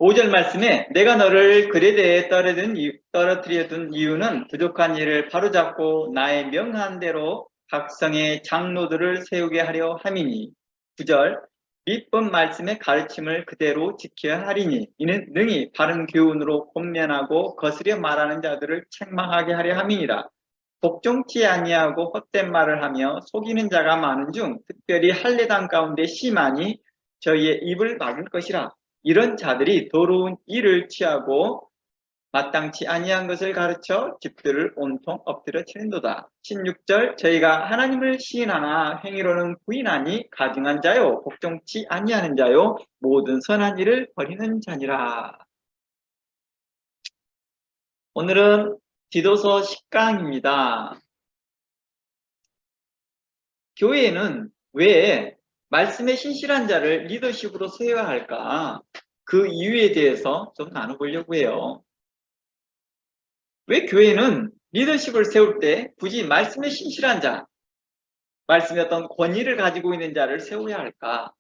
5절 말씀에 내가 너를 그레데에 떨어뜨려 둔 이유는 부족한 일을 바로잡고 나의 명한 대로 각성의 장로들을 세우게 하려 함이니. 9절 밑본 말씀의 가르침을 그대로 지켜야 하리니 이는 능히 바른 교훈으로 권면하고 거스려 말하는 자들을 책망하게 하려 함이니라. 복종치 아니하고 헛된 말을 하며 속이는 자가 많은 중 특별히 할례당 가운데 심하니 저희의 입을 막을 것이라. 이런 자들이 더러운 일을 취하고 마땅치 아니한 것을 가르쳐 집들을 온통 엎드려 치는도다. 16절 저희가 하나님을 시인하나 행위로는 부인하니 가증한 자요 복종치 아니하는 자요 모든 선한 일을 버리는 자니라. 오늘은 디도서 10강입니다. 교회에는 왜 말씀의 신실한 자를 리더십으로 세워야 할까? 그 이유에 대해서 좀 나눠보려고 해요. 왜 교회는 리더십을 세울 때 굳이 말씀의 신실한 자, 말씀의 어떤 권위를 가지고 있는 자를 세워야 할까?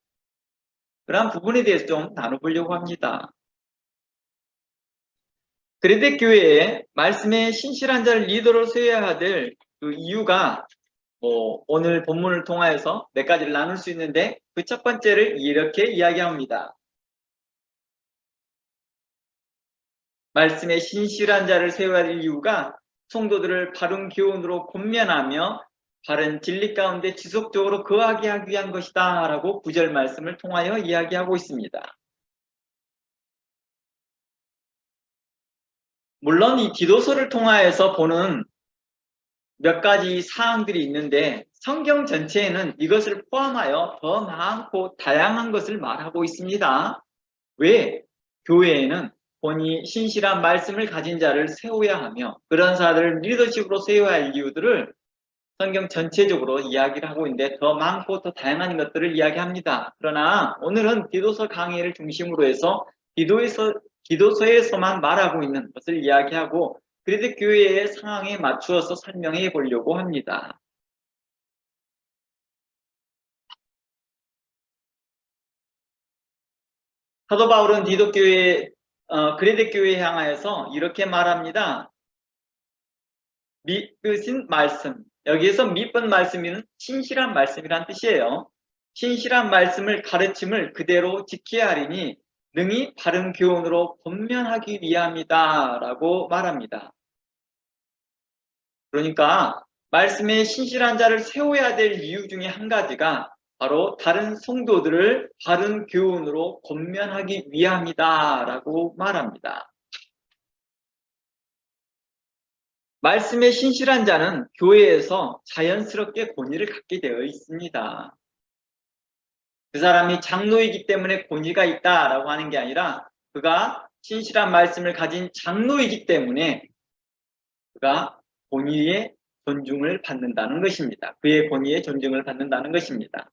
그런 부분에 대해서 좀 나눠보려고 합니다. 그런데 교회에 말씀의 신실한 자를 리더로 세워야 될 그 이유가 오늘 본문을 통하여서 몇 가지를 나눌 수 있는데 그 첫 번째를 이렇게 이야기합니다. 말씀의 신실한 자를 세워야 할 이유가 성도들을 바른 교훈으로 권면하며 바른 진리 가운데 지속적으로 거하게 하기 위한 것이다 라고 9절 말씀을 통하여 이야기하고 있습니다. 물론 이 디도서를 통하여서 보는 몇 가지 사항들이 있는데 성경 전체에는 이것을 포함하여 더 많고 다양한 것을 말하고 있습니다. 왜? 교회에는 본이 신실한 말씀을 가진 자를 세워야 하며 그런 사람들을 리더십으로 세워야 할 이유들을 성경 전체적으로 이야기를 하고 있는데 더 많고 더 다양한 것들을 이야기합니다. 그러나 오늘은 디도서 강의를 중심으로 해서 디도서에서만 말하고 있는 것을 이야기하고 그래도 교회의 상황에 맞추어서 설명해 보려고 합니다. 사도 바울은 그레데 교회에 향하여서 이렇게 말합니다. 믿으신 말씀, 여기에서 믿은 말씀은 신실한 말씀이란 뜻이에요. 신실한 말씀을 가르침을 그대로 지켜야 하리니 능히 바른 교훈으로 권면하기 위함이다 라고 말합니다. 그러니까 말씀에 신실한 자를 세워야 될 이유 중에 한 가지가 바로 다른 성도들을 바른 교훈으로 권면하기 위함이다 라고 말합니다. 말씀에 신실한 자는 교회에서 자연스럽게 권위를 갖게 되어 있습니다. 그 사람이 장로이기 때문에 권위가 있다라고 하는 게 아니라 그가 신실한 말씀을 가진 장로이기 때문에 그가 권위의 존중을 받는다는 것입니다. 그의 권위의 존중을 받는다는 것입니다.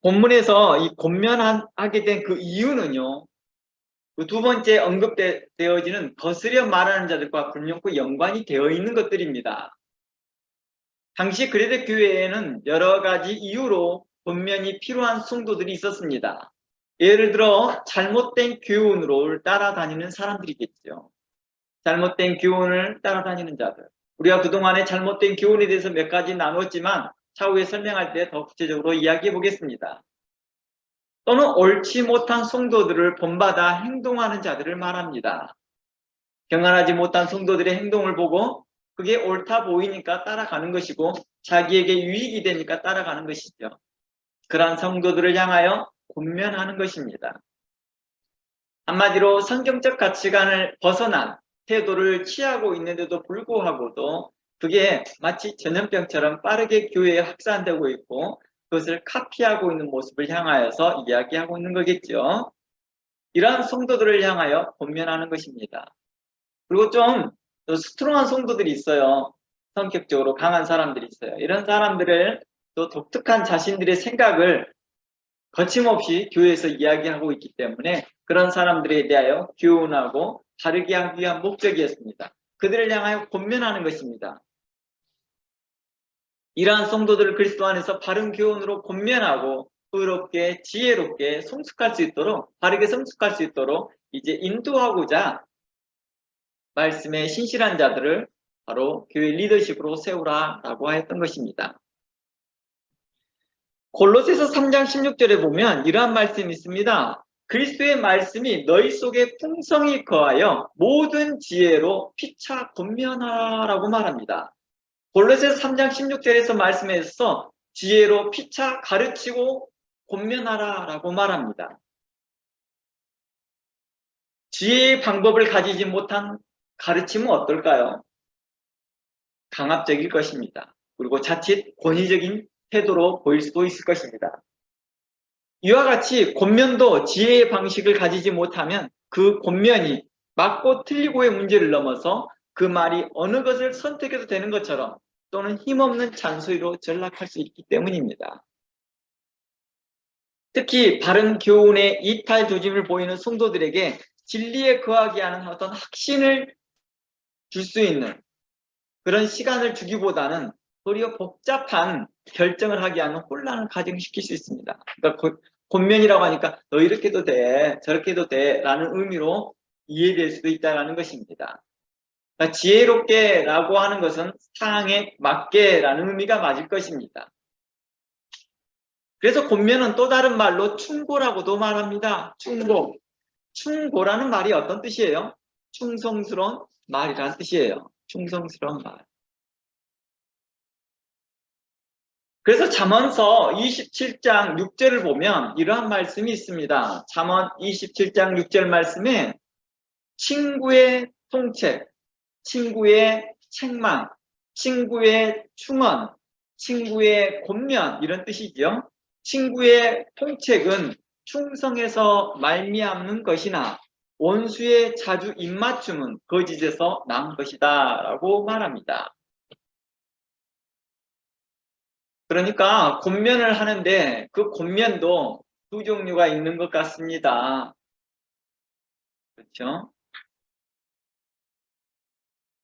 본문에서 이 권면하게 된 그 이유는요. 그 두 번째 언급되어지는 거스려 말하는 자들과 분명히 연관이 되어 있는 것들입니다. 당시 그레데 교회에는 여러 가지 이유로 권면이 필요한 성도들이 있었습니다. 예를 들어 잘못된 교훈으로 따라다니는 사람들이겠죠. 잘못된 교훈을 따라다니는 자들. 우리가 그동안에 잘못된 교훈에 대해서 몇 가지 나눴지만 차후에 설명할 때 더 구체적으로 이야기해 보겠습니다. 또는 옳지 못한 성도들을 본받아 행동하는 자들을 말합니다. 경건하지 못한 성도들의 행동을 보고 그게 옳다 보이니까 따라가는 것이고 자기에게 유익이 되니까 따라가는 것이죠. 그러한 성도들을 향하여 권면하는 것입니다. 한마디로 성경적 가치관을 벗어난 태도를 취하고 있는데도 불구하고도 그게 마치 전염병처럼 빠르게 교회에 확산되고 있고 그것을 카피하고 있는 모습을 향하여서 이야기하고 있는 거겠죠. 이러한 성도들을 향하여 권면하는 것입니다. 그리고 좀 스트롱한 성도들이 있어요. 성격적으로 강한 사람들이 있어요. 이런 사람들을 또 독특한 자신들의 생각을 거침없이 교회에서 이야기하고 있기 때문에 그런 사람들에 대하여 교훈하고 바르게 하기 위한 목적이었습니다. 그들을 향하여 권면하는 것입니다. 이러한 성도들을 그리스도 안에서 바른 교훈으로 권면하고 의롭게, 지혜롭게 성숙할 수 있도록, 바르게 성숙할 수 있도록 이제 인도하고자 말씀에 신실한 자들을 바로 교회 리더십으로 세우라라고 하였던 것입니다. 골로새서 3장 16절에 보면 이러한 말씀이 있습니다. 그리스도의 말씀이 너희 속에 풍성히 거하여 모든 지혜로 피차 권면하라고 말합니다. 골로새서 3장 16절에서 말씀에서 지혜로 피차 가르치고 권면하라라고 말합니다. 지혜의 방법을 가지지 못한 가르침은 어떨까요? 강압적일 것입니다. 그리고 자칫 권위적인 태도로 보일 수도 있을 것입니다. 이와 같이 권면도 지혜의 방식을 가지지 못하면 그 권면이 맞고 틀리고의 문제를 넘어서 그 말이 어느 것을 선택해도 되는 것처럼 또는 힘없는 잔소리로 전락할 수 있기 때문입니다. 특히 바른 교훈의 이탈 조짐을 보이는 성도들에게 진리에 거하게 하는 어떤 확신을 줄 수 있는 그런 시간을 주기보다는 도리어 복잡한 결정을 하게 하는 혼란을 가정시킬 수 있습니다. 그러니까 권면이라고 하니까 너 이렇게 해도 돼, 저렇게 해도 돼 라는 의미로 이해될 수도 있다는 것입니다. 그러니까 지혜롭게 라고 하는 것은 상황에 맞게 라는 의미가 맞을 것입니다. 그래서 권면은 또 다른 말로 충고라고도 말합니다. 충고. 충고라는 말이 어떤 뜻이에요? 충성스러운 말이라는 뜻이에요. 충성스러운 말. 그래서 잠언서 27장 6절을 보면 이러한 말씀이 있습니다. 잠언 27장 6절 말씀에 친구의 통책, 친구의 책망, 친구의 충언, 친구의 권면 이런 뜻이죠. 친구의 통책은 충성에서 말미암는 것이나 원수의 자주 입맞춤은 거짓에서 난 것이다 라고 말합니다. 그러니까 권면을 하는데 그 권면도 두 종류가 있는 것 같습니다. 그렇죠?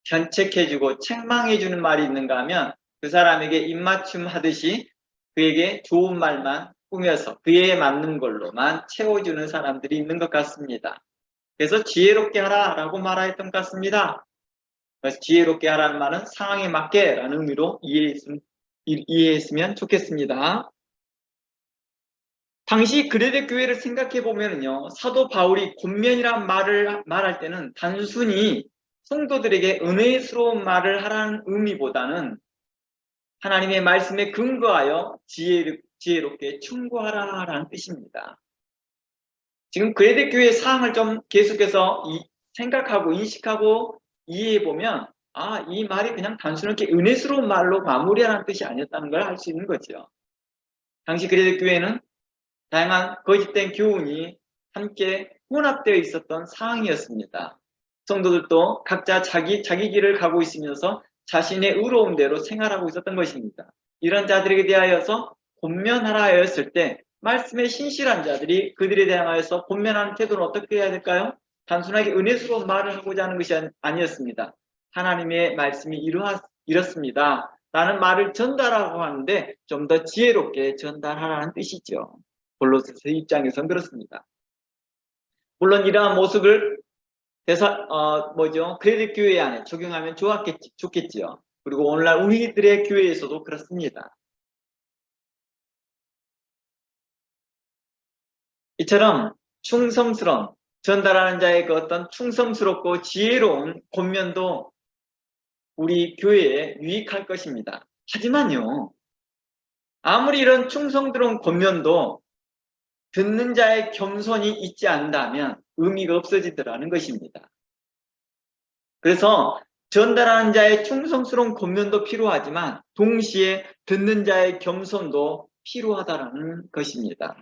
견책해주고 책망해주는 말이 있는가 하면 그 사람에게 입맞춤 하듯이 그에게 좋은 말만 꾸며서 그에 맞는 걸로만 채워주는 사람들이 있는 것 같습니다. 그래서 지혜롭게 하라라고 말하였던 것 같습니다. 그래서 지혜롭게 하라는 말은 상황에 맞게 라는 의미로 이해했으면 좋겠습니다. 당시 그레데 교회를 생각해 보면요, 사도 바울이 권면이란 말을 말할 때는 단순히 성도들에게 은혜스러운 말을 하라는 의미보다는 하나님의 말씀에 근거하여 지혜롭게 충고하라라는 뜻입니다. 지금 그레데 교회의 사항을 좀 계속해서 생각하고 인식하고 이해해 보면 이 말이 그냥 단순하게 은혜스러운 말로 마무리하라는 뜻이 아니었다는 걸 알 수 있는 거죠. 당시 그레데 교회는 다양한 거짓된 교훈이 함께 혼합되어 있었던 상황이었습니다. 성도들도 각자 자기 길을 가고 있으면서 자신의 의로운 대로 생활하고 있었던 것입니다. 이런 자들에게 대하여서 권면하라 하였을 때 말씀에 신실한 자들이 그들에 대하여서 권면하는 태도는 어떻게 해야 될까요? 단순하게 은혜스러운 말을 하고자 하는 것이 아니었습니다. 하나님의 말씀이 이렇습니다 라는 말을 전달하고 하는데 좀 더 지혜롭게 전달하라는 뜻이죠. 골로새서 입장에서는 그렇습니다. 물론 이러한 모습을 그레데 교회 안에 적용하면 좋겠지요. 그리고 오늘날 우리들의 교회에서도 그렇습니다. 이처럼 충성스러운 전달하는 자의 그 어떤 충성스럽고 지혜로운 권면도 우리 교회에 유익할 것입니다. 하지만요, 아무리 이런 충성스러운 권면도 듣는 자의 겸손이 있지 않다면 의미가 없어지더라는 것입니다. 그래서 전달하는 자의 충성스러운 권면도 필요하지만 동시에 듣는 자의 겸손도 필요하다는 것입니다.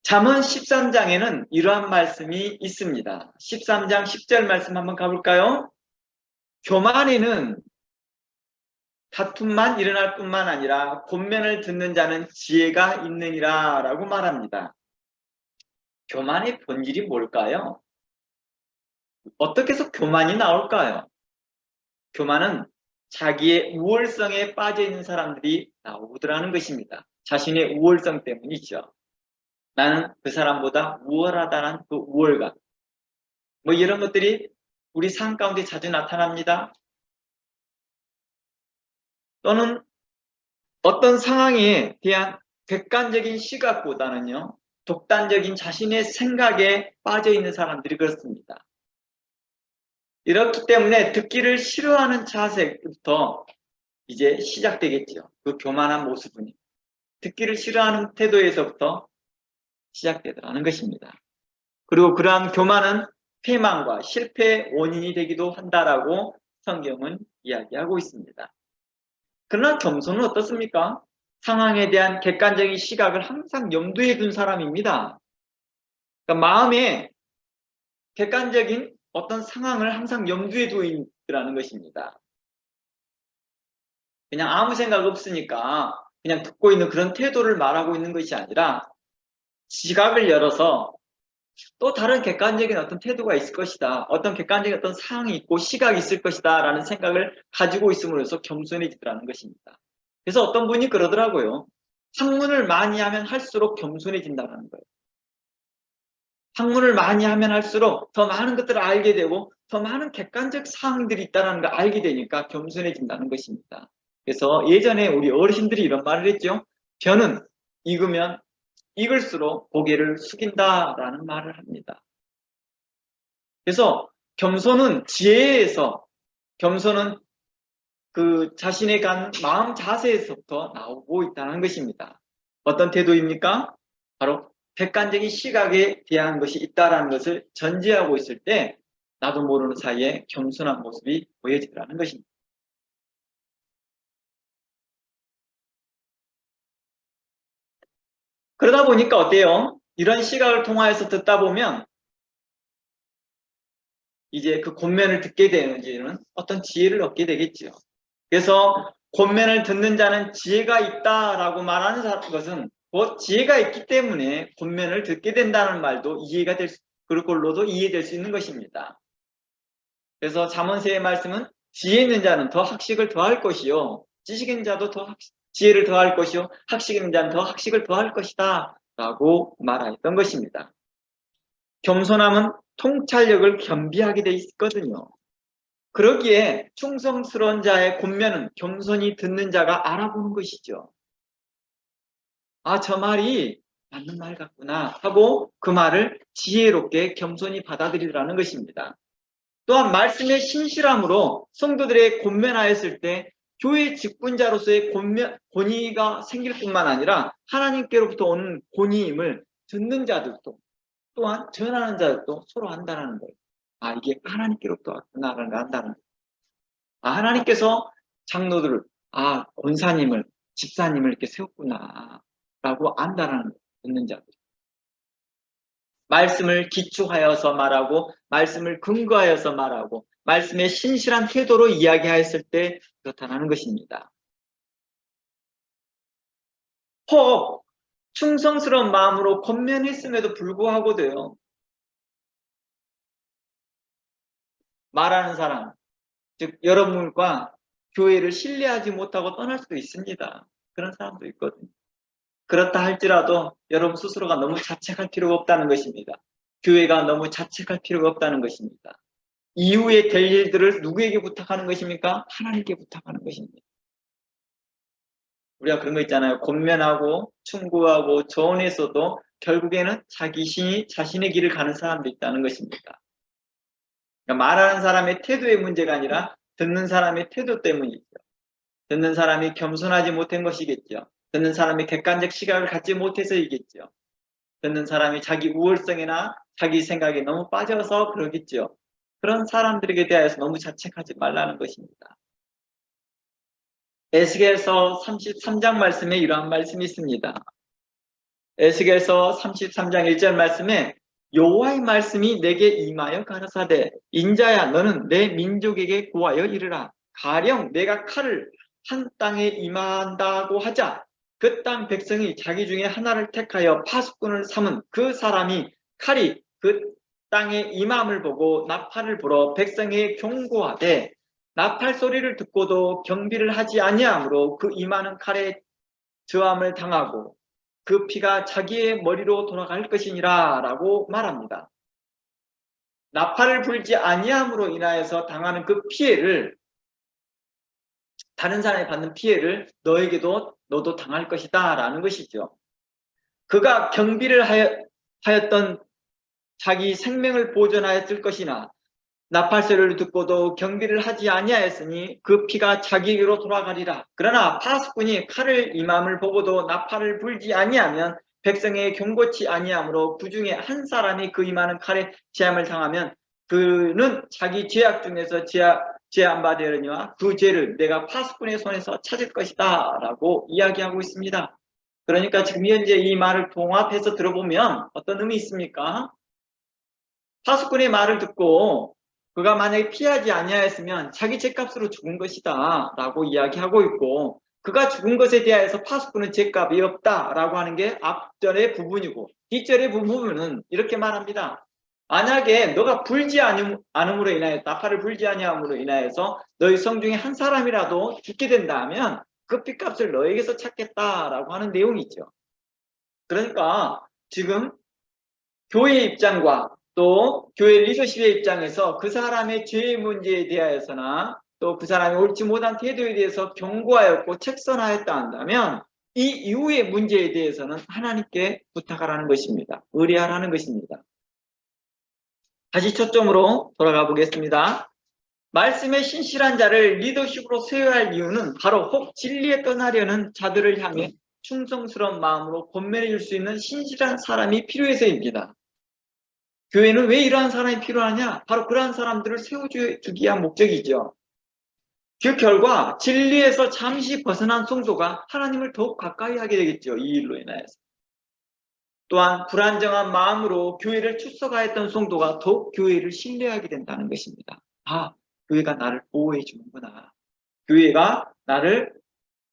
잠언 13장에는 이러한 말씀이 있습니다. 13장 10절 말씀 한번 가볼까요? 교만에는 다툼만 일어날 뿐만 아니라 권면을 듣는 자는 지혜가 있느니라 라고 말합니다. 교만의 본질이 뭘까요? 어떻게 해서 교만이 나올까요? 교만은 자기의 우월성에 빠져 있는 사람들이 나오더라는 것입니다. 자신의 우월성 때문이죠. 나는 그 사람보다 우월하다는 그 우월감. 뭐 이런 것들이 우리 삶 가운데 자주 나타납니다. 또는 어떤 상황에 대한 객관적인 시각보다는요, 독단적인 자신의 생각에 빠져 있는 사람들이 그렇습니다. 이렇기 때문에 듣기를 싫어하는 자세부터 이제 시작되겠죠. 그 교만한 모습은 듣기를 싫어하는 태도에서부터 시작되더라는 것입니다. 그리고 그러한 교만은 패망과 실패의 원인이 되기도 한다라고 성경은 이야기하고 있습니다. 그러나 겸손은 어떻습니까? 상황에 대한 객관적인 시각을 항상 염두에 둔 사람입니다. 그러니까 마음에 객관적인 어떤 상황을 항상 염두에 두고 있라는 것입니다. 그냥 아무 생각 없으니까 그냥 듣고 있는 그런 태도를 말하고 있는 것이 아니라 지각을 열어서 또 다른 객관적인 어떤 태도가 있을 것이다. 어떤 객관적인 어떤 상황이 있고 시각이 있을 것이다. 라는 생각을 가지고 있음으로써 겸손해지더라는 것입니다. 그래서 어떤 분이 그러더라고요. 학문을 많이 하면 할수록 겸손해진다는 거예요. 학문을 많이 하면 할수록 더 많은 것들을 알게 되고 더 많은 객관적 사항들이 있다는 걸 알게 되니까 겸손해진다는 것입니다. 그래서 예전에 우리 어르신들이 이런 말을 했죠. 벼는 익으면 익을수록 고개를 숙인다라는 말을 합니다. 그래서 겸손은 지혜에서, 겸손은 그 자신의 마음 자세에서부터 나오고 있다는 것입니다. 어떤 태도입니까? 바로 객관적인 시각에 대한 것이 있다는 것을 전제하고 있을 때 나도 모르는 사이에 겸손한 모습이 보여지더라는 것입니다. 그러다 보니까 어때요? 이런 시각을 통하여서 듣다 보면 이제 그 권면을 듣게 되는지는 어떤 지혜를 얻게 되겠죠. 그래서 권면을 듣는 자는 지혜가 있다라고 말하는 것은 곧 지혜가 있기 때문에 권면을 듣게 된다는 말도 이해가 될 수, 그걸로도 이해될 수 있는 것입니다. 그래서 잠언서의 말씀은 지혜 있는 자는 더 학식을 더할 것이요 지식 있는 자도 더 지혜를 더할 것이요 학식 있는 자는 더 학식을 더할 것이다 라고 말하였던 것입니다. 겸손함은 통찰력을 겸비하게 돼 있거든요. 그러기에 충성스러운 자의 권면은 겸손히 듣는 자가 알아보는 것이죠. 아, 저 말이 맞는 말 같구나 하고 그 말을 지혜롭게 겸손히 받아들이라는 것입니다. 또한 말씀의 신실함으로 성도들의 권면하였을 때 교회 직분자로서의 권위가 생길 뿐만 아니라 하나님께로부터 오는 권위임을 듣는 자들도 또한 전하는 자들도 서로 안다는 거예요. 아, 이게 하나님께로부터 왔구나라는 걸 안다는 거예요. 아, 하나님께서 장로들을, 아, 권사님을, 집사님을 이렇게 세웠구나 라고 안다는 거예요. 듣는 자들. 말씀을 기초하여서 말하고 말씀을 근거하여서 말하고 말씀의 신실한 태도로 이야기하였을 때 나타나는 것입니다. 혹 충성스러운 마음으로 권면했음에도 불구하고도요. 말하는 사람, 즉 여러분과 교회를 신뢰하지 못하고 떠날 수도 있습니다. 그런 사람도 있거든요. 그렇다 할지라도 여러분 스스로가 너무 자책할 필요가 없다는 것입니다. 교회가 너무 자책할 필요가 없다는 것입니다. 이후에 될 일들을 누구에게 부탁하는 것입니까? 하나님께 부탁하는 것입니다. 우리가 그런 거 있잖아요. 권면하고 충고하고 조언했어도 결국에는 자신의 길을 가는 사람도 있다는 것입니다. 그러니까 말하는 사람의 태도의 문제가 아니라 듣는 사람의 태도 때문이죠. 듣는 사람이 겸손하지 못한 것이겠죠. 듣는 사람이 객관적 시각을 갖지 못해서이겠죠. 듣는 사람이 자기 우월성이나 자기 생각에 너무 빠져서 그러겠죠. 그런 사람들에게 대하여서 너무 자책하지 말라는 것입니다. 에스겔서 33장 말씀에 이러한 말씀이 있습니다. 에스겔서 33장 1절 말씀에 여호와의 말씀이 내게 임하여 가라사대 인자야 너는 내 민족에게 고하여 이르라 가령 내가 칼을 한 땅에 임한다고 하자 그 땅 백성이 자기 중에 하나를 택하여 파수꾼을 삼은 그 사람이 칼이 그 땅에 임함을 보고 나팔을 불어 백성에게 경고하되 나팔 소리를 듣고도 경비를 하지 아니하므로 그 임하는 칼에 저함을 당하고 그 피가 자기의 머리로 돌아갈 것이니라 라고 말합니다. 나팔을 불지 아니함으로 인하여서 당하는 그 피해를, 다른 사람이 받는 피해를 너도 당할 것이다 라는 것이죠. 그가 경비를 하였던 자기 생명을 보존하였을 것이나 나팔 소리를 듣고도 경비를 하지 아니하였으니 그 피가 자기에게로 돌아가리라. 그러나 파수꾼이 칼을 임함을 보고도 나팔을 불지 아니하면 백성에게 경고치 아니하므로 그 중에 한 사람이 그 임하는 칼에 제함을 당하면 그는 자기 죄악 중에서 제한 바 되려니와 그 죄를 내가 파수꾼의 손에서 찾을 것이다 라고 이야기하고 있습니다. 그러니까 지금 현재 이 말을 종합해서 들어보면 어떤 의미 있습니까? 파수꾼의 말을 듣고 그가 만약에 피하지 아니하였으면 자기 죗값으로 죽은 것이다 라고 이야기하고 있고, 그가 죽은 것에 대하여서 파수꾼은 죗값이 없다라고 하는 게 앞절의 부분이고, 뒷절의 부분은 이렇게 말합니다. 만약에 너가 불지 않음으로 인하여, 나팔을 불지 아니함으로 인하여서 너희 성 중에 한 사람이라도 죽게 된다면 그 핏값을 너에게서 찾겠다라고 하는 내용이죠. 그러니까 지금 교회의 입장과 또 교회 리더십의 입장에서 그 사람의 죄의 문제에 대하여서나 또 그 사람이 옳지 못한 태도에 대해서 경고하였고 책선하였다 한다면 이 이후의 문제에 대해서는 하나님께 부탁하라는 것입니다. 의뢰하라는 것입니다. 다시 초점으로 돌아가 보겠습니다. 말씀의 신실한 자를 리더십으로 세워야 할 이유는 바로 혹 진리에 떠나려는 자들을 향해 충성스러운 마음으로 권면해 줄 수 있는 신실한 사람이 필요해서입니다. 교회는 왜 이러한 사람이 필요하냐? 바로 그러한 사람들을 세워주기 위한 목적이죠. 그 결과 진리에서 잠시 벗어난 성도가 하나님을 더욱 가까이 하게 되겠죠. 이 일로 인하여서. 또한 불안정한 마음으로 교회를 출석하였던 성도가 더욱 교회를 신뢰하게 된다는 것입니다. 아, 교회가 나를 보호해 주는구나. 교회가 나를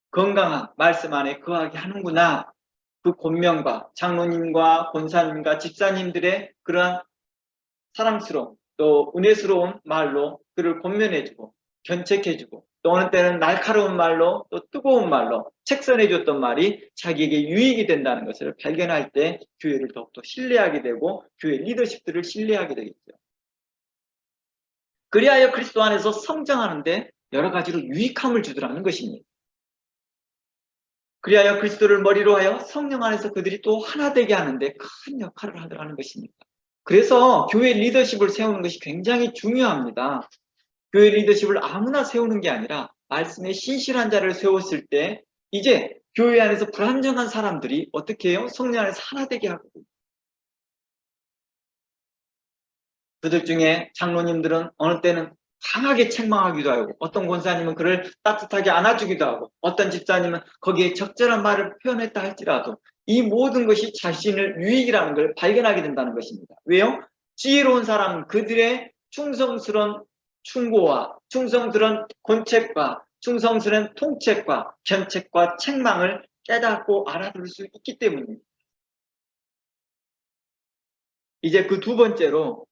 건강한 말씀 안에 거하게 하는구나. 그 권면과 장로님과 권사님과 집사님들의 그러한 사랑스러운 또 은혜스러운 말로 그를 권면해주고 견책해주고, 또 어느 때는 날카로운 말로 또 뜨거운 말로 책선해줬던 말이 자기에게 유익이 된다는 것을 발견할 때 교회를 더욱더 신뢰하게 되고 교회 리더십들을 신뢰하게 되겠죠. 그리하여 그리스도 안에서 성장하는데 여러 가지로 유익함을 주더라는 것입니다. 그리하여 그리스도를 머리로 하여 성령 안에서 그들이 또 하나 되게 하는데 큰 역할을 하더라는 것입니다. 그래서 교회 리더십을 세우는 것이 굉장히 중요합니다. 교회 리더십을 아무나 세우는 게 아니라 말씀에 신실한 자를 세웠을 때 이제 교회 안에서 불안정한 사람들이 어떻게 해요? 성령 안에서 하나 되게 하고, 그들 중에 장로님들은 어느 때는 강하게 책망하기도 하고, 어떤 권사님은 그를 따뜻하게 안아주기도 하고, 어떤 집사님은 거기에 적절한 말을 표현했다 할지라도 이 모든 것이 자신을 유익이라는 걸 발견하게 된다는 것입니다. 왜요? 지혜로운 사람은 그들의 충성스러운 충고와 충성스러운 권책과 충성스러운 통책과 견책과 책망을 깨닫고 알아들을 수 있기 때문입니다. 이제 그 두 번째로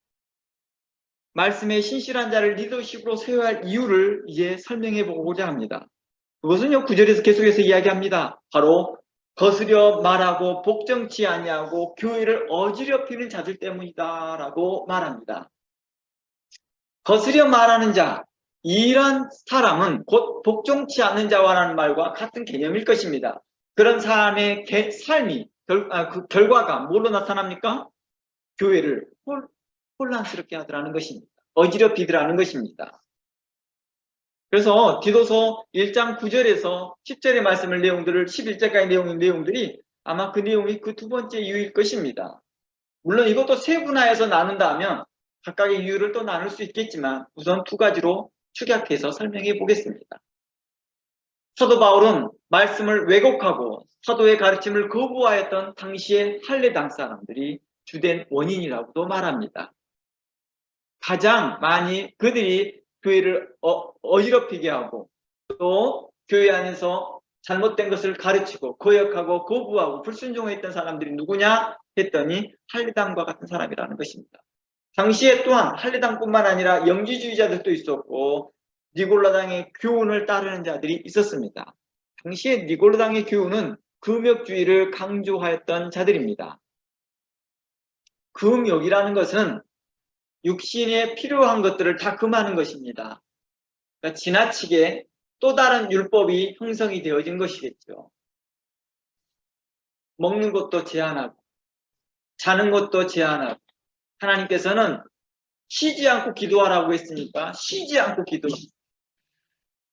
말씀의 신실한 자를 리더십으로 세워야 할 이유를 이제 설명해 보고자 합니다. 그것은요, 9절에서 계속해서 이야기합니다. 바로 거스려 말하고 복정치 아니하고 교회를 어지럽히는 자들 때문이다 라고 말합니다. 거스려 말하는 자, 이런 사람은 곧 복종치 않는 자와라는 말과 같은 개념일 것입니다. 그런 사람의 삶이 그 결과가 뭘로 나타납니까? 교회를 혼란스럽게 하더라는 것입니다. 어지럽히더라는 것입니다. 그래서 디도서 1장 9절에서 10절의 말씀을 내용들을 11절까지 내용들이 아마 그 내용이 그 두 번째 이유일 것입니다. 물론 이것도 세분화해서 나눈다면 각각의 이유를 또 나눌 수 있겠지만 우선 두 가지로 축약해서 설명해 보겠습니다. 사도 바울은 말씀을 왜곡하고 사도의 가르침을 거부하였던 당시의 할례당 사람들이 주된 원인이라고도 말합니다. 가장 많이 그들이 교회를 어지럽히게 하고 또 교회 안에서 잘못된 것을 가르치고 거역하고 거부하고 불순종했던 사람들이 누구냐 했더니 할례당과 같은 사람이라는 것입니다. 당시에 또한 할례당뿐만 아니라 영지주의자들도 있었고 니골라당의 교훈을 따르는 자들이 있었습니다. 당시에 니골라당의 교훈은 금욕주의를 강조하였던 자들입니다. 금욕이라는 것은 육신에 필요한 것들을 다 금하는 것입니다. 그러니까 지나치게 또 다른 율법이 형성이 되어진 것이겠죠. 먹는 것도 제한하고 자는 것도 제한하고 하나님께서는 쉬지 않고 기도하라고 했으니까 쉬지 않고 기도합니다.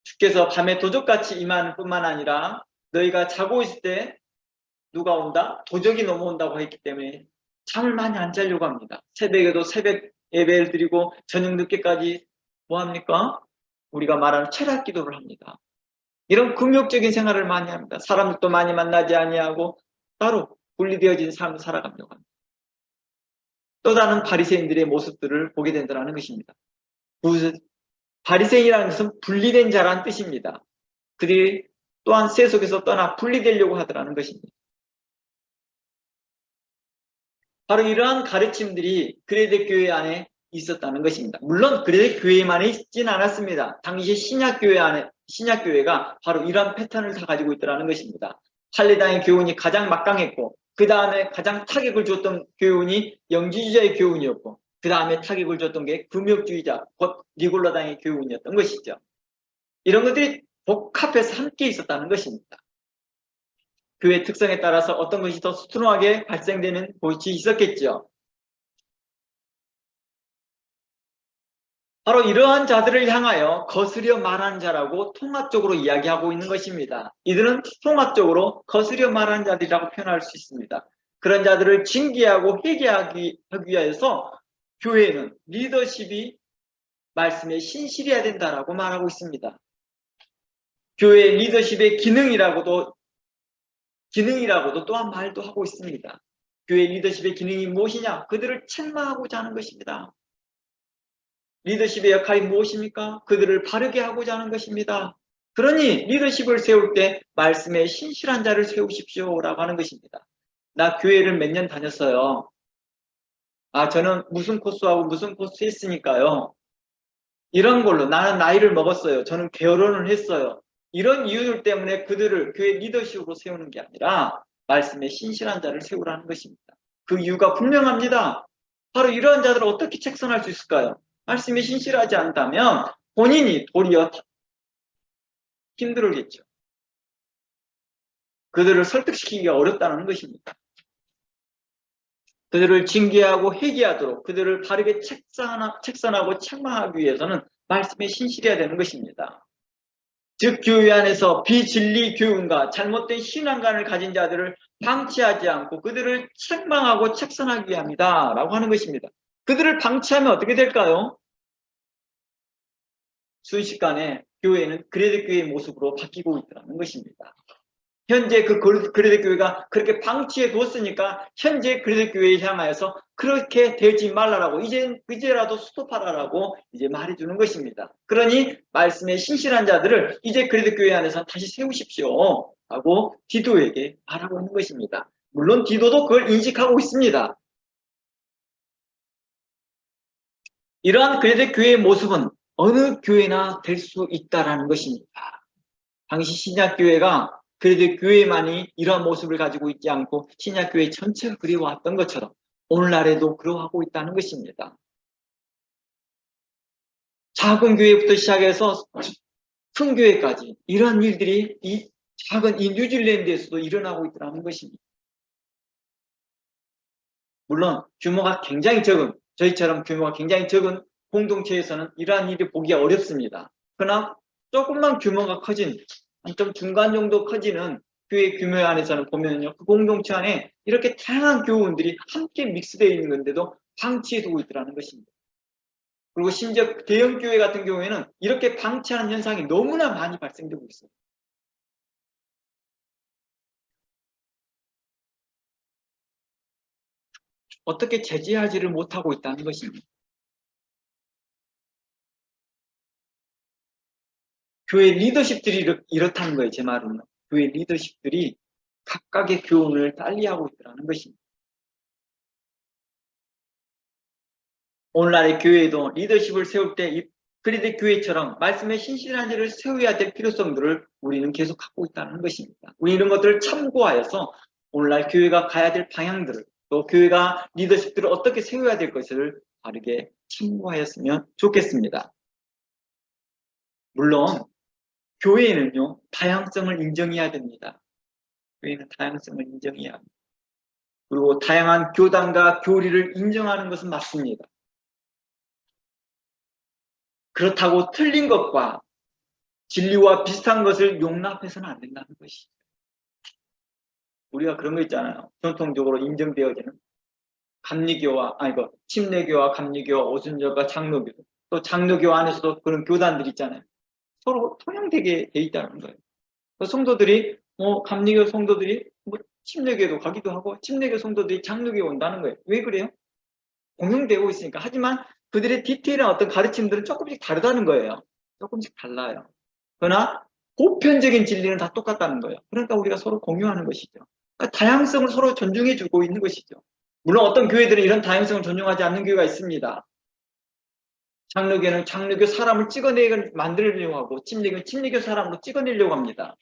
주께서 밤에 도적같이 임하는 뿐만 아니라 너희가 자고 있을 때 누가 온다? 도적이 넘어온다고 했기 때문에 잠을 많이 안 자려고 합니다. 새벽에도 새벽 예배를 드리고 저녁 늦게까지 뭐합니까? 우리가 말하는 철학 기도를 합니다. 이런 금욕적인 생활을 많이 합니다. 사람들도 많이 만나지 아니하고 따로 분리되어진 삶을 살아가려고 합니다. 또 다른 바리새인들의 모습들을 보게 된다는 것입니다. 바리새인이라는 것은 분리된 자라는 뜻입니다. 그들이 또한 세속에서 떠나 분리되려고 하더라는 것입니다. 바로 이러한 가르침들이 그레데 교회 안에 있었다는 것입니다. 물론 그레데 교회만에 있지는 않았습니다. 당시 신약교회가 바로 이러한 패턴을 다 가지고 있더라는 것입니다. 할례당의 교훈이 가장 막강했고 그 다음에 가장 타격을 줬던 교훈이 영지주의자의 교훈이었고 그 다음에 타격을 줬던 게 금욕주의자, 곧 니골라당의 교훈이었던 것이죠. 이런 것들이 복합해서 함께 있었다는 것입니다. 교회 특성에 따라서 어떤 것이 더 수tun하게 발생되는 곳이 있었겠죠. 바로 이러한 자들을 향하여 거스려 말하는 자라고 통합적으로 이야기하고 있는 것입니다. 이들은 통합적으로 거스려 말하는 자들이라고 표현할 수 있습니다. 그런 자들을 징계하고 회개하기 위해서 교회는 리더십이 말씀에 신실해야 된다라고 말하고 있습니다. 교회 리더십의 기능이라고도 또한 말도 하고 있습니다. 교회 리더십의 기능이 무엇이냐? 그들을 책망하고자 하는 것입니다. 리더십의 역할이 무엇입니까? 그들을 바르게 하고자 하는 것입니다. 그러니 리더십을 세울 때 말씀에 신실한 자를 세우십시오라고 하는 것입니다. 나 교회를 몇 년 다녔어요. 저는 무슨 코스하고 무슨 코스 했으니까요. 이런 걸로 나는 나이를 먹었어요. 저는 결혼을 했어요. 이런 이유들 때문에 그들을 교회 리더십으로 세우는 게 아니라 말씀에 신실한 자를 세우라는 것입니다. 그 이유가 분명합니다. 바로 이러한 자들을 어떻게 책선할 수 있을까요? 말씀에 신실하지 않다면 본인이 도리어 힘들겠죠. 그들을 설득시키기가 어렵다는 것입니다. 그들을 징계하고 회개하도록 그들을 바르게 책선하고 책망하기 위해서는 말씀에 신실해야 되는 것입니다. 즉 교회 안에서 비진리 교훈과 잘못된 신앙관을 가진 자들을 방치하지 않고 그들을 책망하고 책선하기 위함이다 라고 하는 것입니다. 그들을 방치하면 어떻게 될까요? 순식간에 교회는 그레데 교회의 모습으로 바뀌고 있다는 것입니다. 현재 그 그레데 교회가 그렇게 방치해 뒀으니까 현재 그레데 교회에 향하여서 그렇게 되지 말라라고 이제라도 스톱하라라고 이제 말해주는 것입니다. 그러니 말씀에 신실한 자들을 이제 그레데 교회 안에서 다시 세우십시오 하고 디도에게 말하고 있는 것입니다. 물론 디도도 그걸 인식하고 있습니다. 이러한 그레데 교회의 모습은 어느 교회나 될 수 있다라는 것입니다. 당시 신약교회가 그래도 교회만이 이러한 모습을 가지고 있지 않고 신약교회 전체가 그리워왔던 것처럼 오늘날에도 그러하고 있다는 것입니다. 작은 교회부터 시작해서 큰 교회까지 이러한 일들이 이 작은 이 뉴질랜드에서도 일어나고 있다는 것입니다. 물론 규모가 굉장히 적은 저희처럼 규모가 굉장히 적은 공동체에서는 이러한 일이 보기 어렵습니다. 그러나 조금만 규모가 커진 좀 중간 정도 커지는 교회 규모 안에서는 보면요, 그 공동체 안에 이렇게 다양한 교우들이 함께 믹스되어 있는 건데도 방치해 두고 있더라는 것입니다. 그리고 심지어 대형 교회 같은 경우에는 이렇게 방치하는 현상이 너무나 많이 발생되고 있어요. 어떻게 제재하지를 못하고 있다는 것입니다. 교회 리더십들이 이렇다는 거예요. 제 말은요. 교회 리더십들이 각각의 교훈을 달리하고 있다는 것입니다. 오늘날의 교회도 리더십을 세울 때 그리데 교회처럼 말씀의 신실한 자를 세워야 될 필요성들을 우리는 계속 갖고 있다는 것입니다. 우리 이런 것들을 참고하여서 오늘날 교회가 가야 될 방향들을, 또 교회가 리더십들을 어떻게 세워야 될 것을 바르게 참고하였으면 좋겠습니다. 물론 교회는요, 다양성을 인정해야 됩니다. 교회는 다양성을 인정해야 합니다. 그리고 다양한 교단과 교리를 인정하는 것은 맞습니다. 그렇다고 틀린 것과 진리와 비슷한 것을 용납해서는 안 된다는 것이죠. 우리가 그런 거 있잖아요. 전통적으로 인정되어지는 감리교와, 침례교와 감리교와 오순절과 장로교, 또 장로교 안에서도 그런 교단들이 있잖아요. 서로 통용되게 돼 있다는 거예요. 성도들이, 감리교 성도들이 침례교도 가기도 하고, 침례교 성도들이 장로교에 온다는 거예요. 왜 그래요? 공용되고 있으니까. 하지만 그들의 디테일한 어떤 가르침들은 조금씩 다르다는 거예요. 조금씩 달라요. 그러나 보편적인 진리는 다 똑같다는 거예요. 그러니까 우리가 서로 공유하는 것이죠. 그러니까 다양성을 서로 존중해주고 있는 것이죠. 물론 어떤 교회들은 이런 다양성을 존중하지 않는 교회가 있습니다. 장로교는 장로교 사람을 만들려고 하고, 침례교는 침례교 사람으로 찍어내려고 합니다.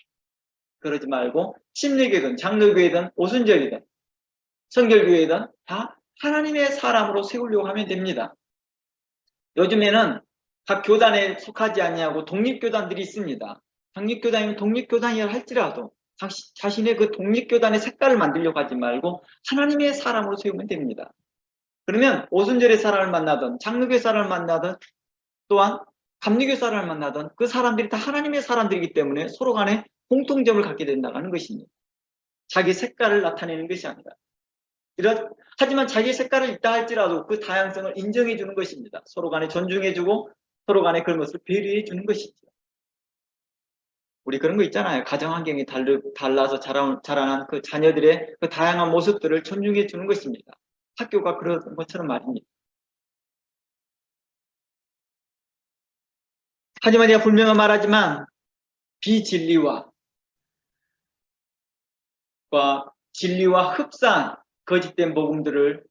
그러지 말고 침례교든 장로교회든 오순절이든 성결교회든 다 하나님의 사람으로 세우려고 하면 됩니다. 요즘에는 각 교단에 속하지 아니하고 독립교단들이 있습니다. 독립교단이라 할지라도 자신의 그 독립교단의 색깔을 만들려고 하지 말고 하나님의 사람으로 세우면 됩니다. 그러면 오순절의 사람을 만나든 장로교의 사람을 만나든 또한 감리교의 사람을 만나든 그 사람들이 다 하나님의 사람들이기 때문에 서로 간에 공통점을 갖게 된다는 것입니다. 자기 색깔을 나타내는 것이 아니라. 하지만 자기 색깔을 있다 할지라도 그 다양성을 인정해 주는 것입니다. 서로 간에 존중해 주고 서로 간에 그런 것을 배려해 주는 것이죠. 우리 그런 거 있잖아요. 가정 환경이 달라서 자라난 그 자녀들의 그 다양한 모습들을 존중해 주는 것입니다. 학교가 그런 것처럼 말입니다. 하지만 제가 분명히 말하지만 비진리와 진리와 흡사한 거짓된 복음들을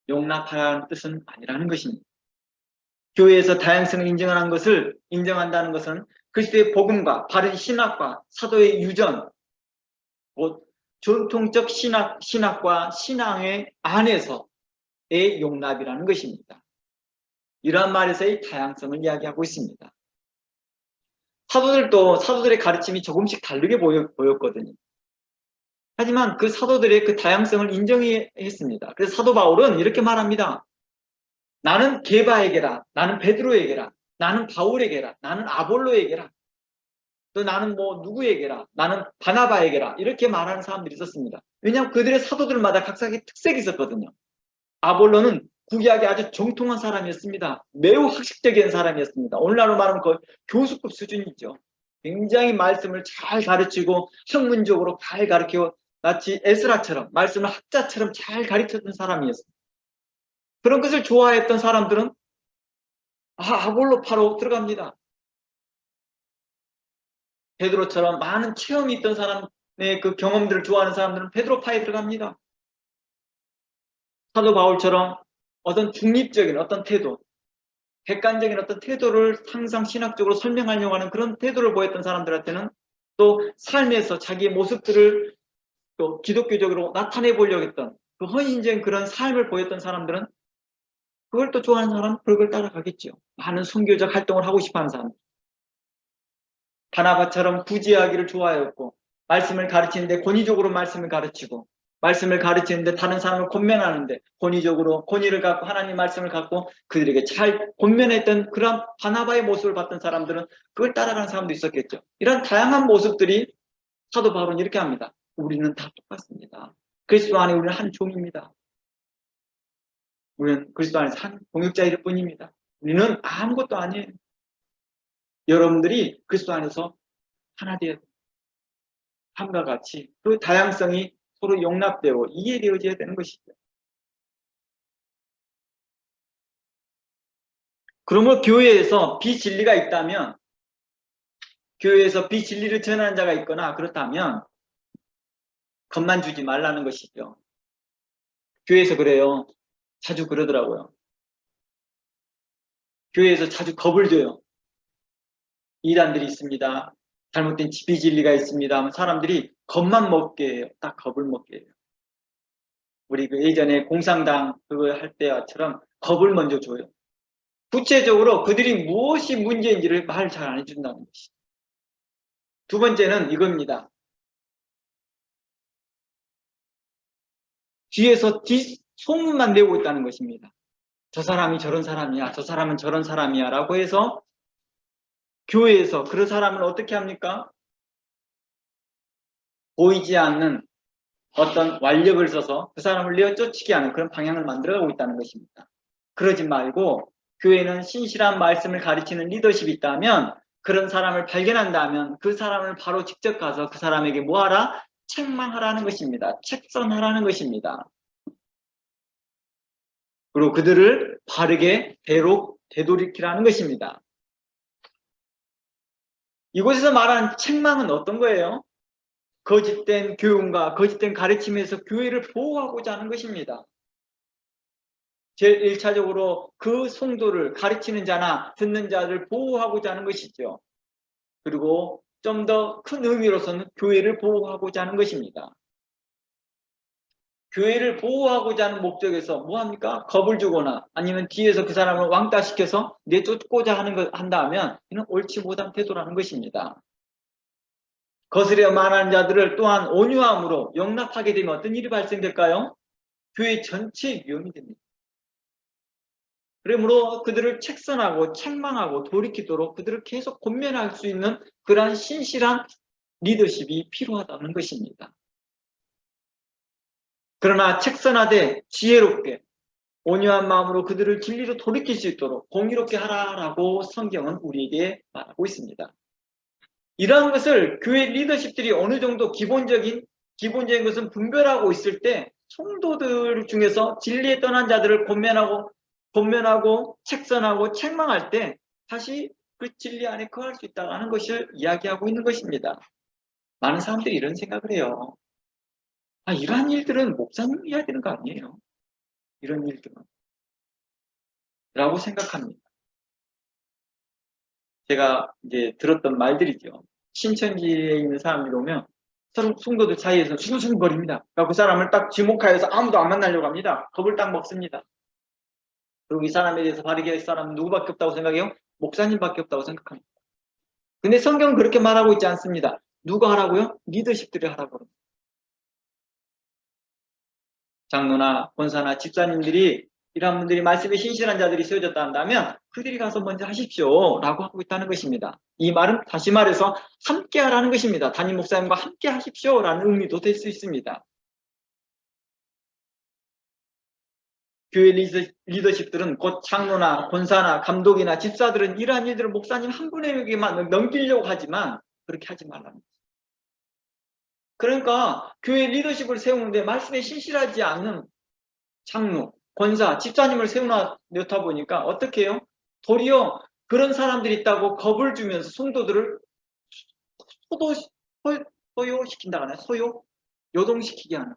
용납하라는 뜻은 아니라는 것입니다. 교회에서 다양성을 인정한다는 것은 그리스도의 복음과 바른 신학과 사도의 유전, 전통적 신학과 신앙의 안에서의 용납이라는 것입니다. 이러한 말에서의 다양성을 이야기하고 있습니다. 사도들의 가르침이 조금씩 다르게 보였거든요. 하지만 그 사도들의 그 다양성을 인정했습니다. 그래서 사도 바울은 이렇게 말합니다. 나는 게바에게라, 나는 베드로에게라, 나는 바울에게라, 나는 아볼로에게라, 또 나는 누구에게라, 나는 바나바에게라 이렇게 말하는 사람들이 있었습니다. 왜냐하면 그들의 사도들마다 각각의 특색이 있었거든요. 아볼로는 구약에 아주 정통한 사람이었습니다. 매우 학식적인 사람이었습니다. 오늘날로 말하면 거의 교수급 수준이죠. 굉장히 말씀을 잘 가르치고 학문적으로 잘 가르치고 마치 에스라처럼 말씀을 학자처럼 잘 가르쳤던 사람이었습니다. 그런 것을 좋아했던 사람들은 아볼로 파로 들어갑니다. 베드로처럼 많은 체험이 있던 사람의 그 경험들을 좋아하는 사람들은 베드로파에 들어갑니다. 사도 바울처럼 어떤 중립적인 어떤 태도, 객관적인 어떤 태도를 항상 신학적으로 설명하려고 하는 그런 태도를 보였던 사람들한테는 또 삶에서 자기의 모습들을 또 기독교적으로 나타내 보려고 했던 그 헌신적인 그런 삶을 보였던 사람들은 그걸 또 좋아하는 사람은 그걸 따라가겠죠. 많은 선교적 활동을 하고 싶어하는 사람. 바나바처럼 구제하기를 좋아했고 말씀을 가르치는데 권위적으로 말씀을 가르치고 말씀을 가르치는데 다른 사람을 권면하는데 권위를 갖고 하나님 말씀을 갖고 그들에게 잘 권면했던 그런 바나바의 모습을 봤던 사람들은 그걸 따라가는 사람도 있었겠죠. 이런 다양한 모습들이 사도 바울은 이렇게 합니다. 우리는 다 똑같습니다. 그리스도 안에 우리는 한 종입니다. 우리는 그리스도 안에서 한 동역자일 뿐입니다. 우리는 아무것도 아니에요. 여러분들이 그리스도 안에서 하나 되어야 돼요. 함과 같이 그 다양성이 서로 용납되고 이해되어져야 되는 것이죠. 그러므로 교회에서 비진리가 있다면, 교회에서 비진리를 전하는 자가 있거나 그렇다면 겁만 주지 말라는 것이죠. 교회에서 그래요. 자주 그러더라고요. 교회에서 자주 겁을 줘요. 이단들이 있습니다. 잘못된 비진리가 있습니다. 사람들이 겁만 먹게 해요. 딱 겁을 먹게 해요. 우리 그 예전에 공산당 그거 할 때처럼 겁을 먼저 줘요. 구체적으로 그들이 무엇이 문제인지를 말 잘 안 해준다는 것이. 두 번째는 이겁니다. 뒤에서 소문만 내고 있다는 것입니다. 저 사람이 저런 사람이야. 저 사람은 저런 사람이야. 라고 해서 교회에서 그런 사람을 어떻게 합니까? 보이지 않는 어떤 완력을 써서 그 사람을 내어쫓게 하는 그런 방향을 만들어가고 있다는 것입니다. 그러지 말고 교회는 신실한 말씀을 가르치는 리더십이 있다면 그런 사람을 발견한다면 그 사람을 바로 직접 가서 그 사람에게 뭐하라? 책망하라는 것입니다. 책선하라는 것입니다. 그리고 그들을 바르게 되돌이키라는 것입니다. 이곳에서 말하는 책망은 어떤 거예요? 거짓된 교훈과 거짓된 가르침에서 교회를 보호하고자 하는 것입니다. 제일 1차적으로 그 성도를 가르치는 자나 듣는 자를 보호하고자 하는 것이죠. 그리고 좀 더 큰 의미로서는 교회를 보호하고자 하는 것입니다. 교회를 보호하고자 하는 목적에서 뭐합니까? 겁을 주거나 아니면 뒤에서 그 사람을 왕따시켜서 내쫓고자 한다면 이는 옳지 못한 태도라는 것입니다. 거스려 말하는 자들을 또한 온유함으로 용납하게 되면 어떤 일이 발생될까요? 교회 전체의 위험이 됩니다. 그러므로 그들을 책선하고 책망하고 돌이키도록 그들을 계속 권면할 수 있는 그러한 신실한 리더십이 필요하다는 것입니다. 그러나 책선하되 지혜롭게 온유한 마음으로 그들을 진리로 돌이킬 수 있도록 공의롭게 하라라고 성경은 우리에게 말하고 있습니다. 이러한 것을 교회 리더십들이 어느 정도 기본적인 것은 분별하고 있을 때 성도들 중에서 진리에 떠난 자들을 권면하고 책선하고 책망할 때 다시 그 진리 안에 거할 수 있다는 것을 이야기하고 있는 것입니다. 많은 사람들이 이런 생각을 해요. 이러한 일들은 목사님이 해야 되는 거 아니에요? 이런 일들은. 라고 생각합니다. 제가 이제 들었던 말들이죠. 신천지에 있는 사람들이 오면 성도들 사이에서 수근수근거립니다. 그 사람을 딱 지목하여서 아무도 안 만나려고 합니다. 겁을 딱 먹습니다. 그리고 이 사람에 대해서 바르게 할 사람은 누구밖에 없다고 생각해요? 목사님밖에 없다고 생각합니다. 근데 성경은 그렇게 말하고 있지 않습니다. 누가 하라고요? 리더십들이 하라고 합니다. 장로나 권사나 집사님들이 이러한 분들이 말씀에 신실한 자들이 세워졌다 한다면 그들이 가서 먼저 하십시오 라고 하고 있다는 것입니다. 이 말은 다시 말해서 함께 하라는 것입니다. 담임 목사님과 함께 하십시오 라는 의미도 될 수 있습니다. 교회 리더십들은 곧 장로나 권사나 감독이나 집사들은 이러한 일들을 목사님 한 분에게만 넘기려고 하지만 그렇게 하지 말라는 거죠. 그러니까 교회 리더십을 세우는데 말씀에 신실하지 않는 장로, 권사, 집사님을 세워놓다 보니까 어떻게 해요? 도리어 그런 사람들이 있다고 겁을 주면서 성도들을 소요시킨다고 하나요? 요동시키게 하는,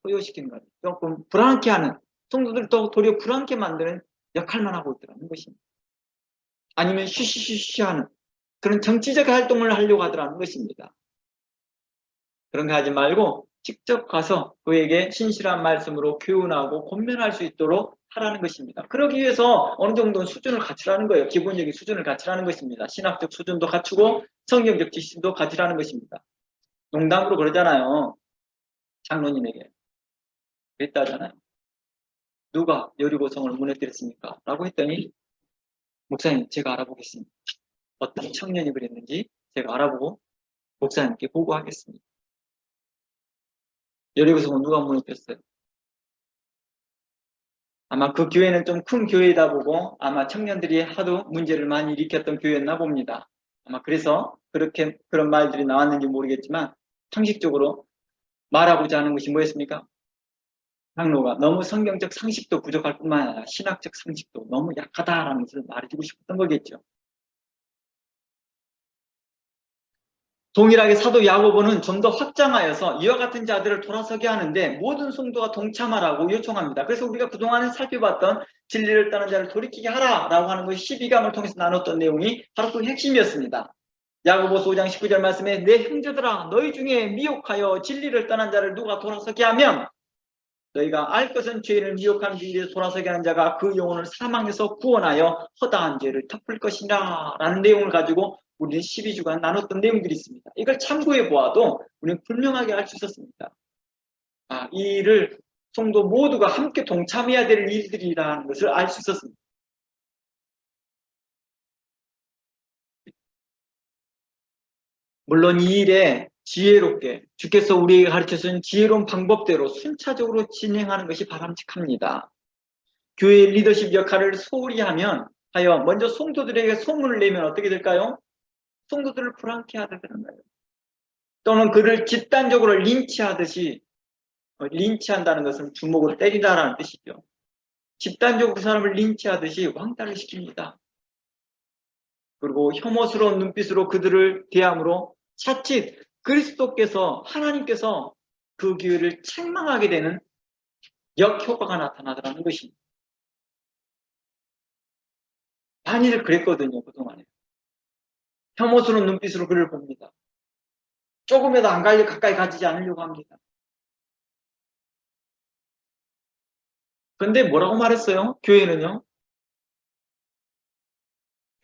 소요시키는 거예요. 조금 불안케 하는, 성도들을 도리어 불안케 만드는 역할만 하고 있더라는 것입니다. 아니면 쉬쉬쉬쉬 하는 그런 정치적 활동을 하려고 하더라는 것입니다. 그런 거 하지 말고 직접 가서 그에게 신실한 말씀으로 교훈하고 권면할 수 있도록 하라는 것입니다. 그러기 위해서 어느 정도 수준을 갖추라는 거예요. 기본적인 수준을 갖추라는 것입니다. 신학적 수준도 갖추고 성경적 지식도 갖추라는 것입니다. 농담으로 그러잖아요. 장로님에게. 그랬다잖아요. 누가 여리고성을 무너뜨렸습니까? 라고 했더니 목사님 제가 알아보겠습니다. 어떤 청년이 그랬는지 제가 알아보고 목사님께 보고하겠습니다. 여리고성은 누가 무너뜨렸어요? 아마 그 교회는 좀 큰 교회이다 보고 아마 청년들이 하도 문제를 많이 일으켰던 교회였나 봅니다. 아마 그래서 그런 말들이 나왔는지 모르겠지만 상식적으로 말하고자 하는 것이 뭐였습니까? 장로가 너무 성경적 상식도 부족할 뿐만 아니라 신학적 상식도 너무 약하다라는 것을 말해주고 싶었던 거겠죠. 동일하게 사도 야고보는 좀 더 확장하여서 이와 같은 자들을 돌아서게 하는데 모든 성도가 동참하라고 요청합니다. 그래서 우리가 그동안 살펴봤던 진리를 떠난 자를 돌이키게 하라라고 하는 것이 12강을 통해서 나눴던 내용이 바로 그 핵심이었습니다. 야고보서 5장 19절 말씀에 내 형제들아 너희 중에 미혹하여 진리를 떠난 자를 누가 돌아서게 하면 너희가 알 것은 죄인을 미혹하는 일에 돌아서게 하는 자가 그 영혼을 사망에서 구원하여 허다한 죄를 덮을 것이라 라는 내용을 가지고 우리는 12주간 나눴던 내용들이 있습니다. 이걸 참고해 보아도 우리는 분명하게 알 수 있었습니다. 이 일을 성도 모두가 함께 동참해야 될 일들이라는 것을 알 수 있었습니다. 물론 이 일에 지혜롭게 주께서 우리에게 가르쳐준 지혜로운 방법대로 순차적으로 진행하는 것이 바람직합니다. 교회의 리더십 역할을 소홀히 하여 먼저 성도들에게 소문을 내면 어떻게 될까요? 성도들을 불안케 하는 거예요. 또는 그를 집단적으로 린치하듯이, 린치한다는 것은 주먹으로 때리다라는 뜻이죠. 집단적으로 그 사람을 린치하듯이 왕따를 시킵니다. 그리고 혐오스러운 눈빛으로 그들을 대함으로 자칫 그리스도께서 하나님께서 그 교회를 책망하게 되는 역효과가 나타나더라는 것입니다. 많이들 그랬거든요, 그동안에. 혐오스러운 눈빛으로 그를 봅니다. 조금이라도 안 가까이 가지지 않으려고 합니다. 그런데 뭐라고 말했어요? 교회는요?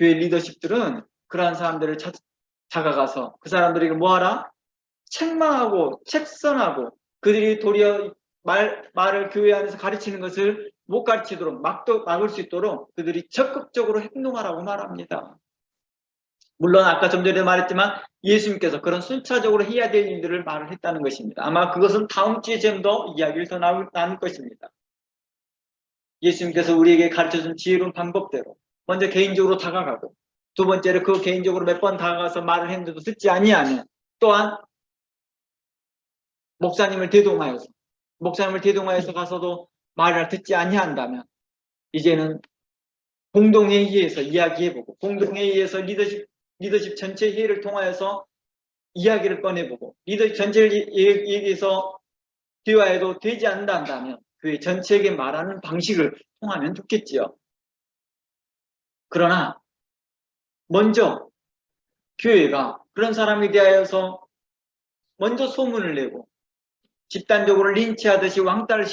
교회 리더십들은 그러한 사람들을 다가가서 그 사람들에게 뭐하라? 책망하고 책선하고 그들이 도리어 말을 교회 안에서 가르치는 것을 못 가르치도록 막을 수 있도록 그들이 적극적으로 행동하라고 말합니다. 물론 아까 좀 전에 말했지만 예수님께서 그런 순차적으로 해야 될 일들을 말을 했다는 것입니다. 아마 그것은 다음 주에 좀 더 이야기를 더 나눌 것입니다. 예수님께서 우리에게 가르쳐준 지혜로운 방법대로 먼저 개인적으로 다가가고 두 번째로 그 개인적으로 몇 번 다가가서 말을 했는데도 듣지 아니하면 또한 목사님을 대동하여서 가서도 말을 듣지 아니한다면 이제는 공동회의에서 이야기해보고 공동회의에서 리더십 전체 회의를 통하여서 이야기를 꺼내보고 리더십 전체를 얘기해서 대화해도 되지 않는다면 교회 전체에게 말하는 방식을 통하면 좋겠지요. 그러나 먼저 교회가 그런 사람에 대하여서 먼저 소문을 내고 집단적으로 린치하듯이 왕따를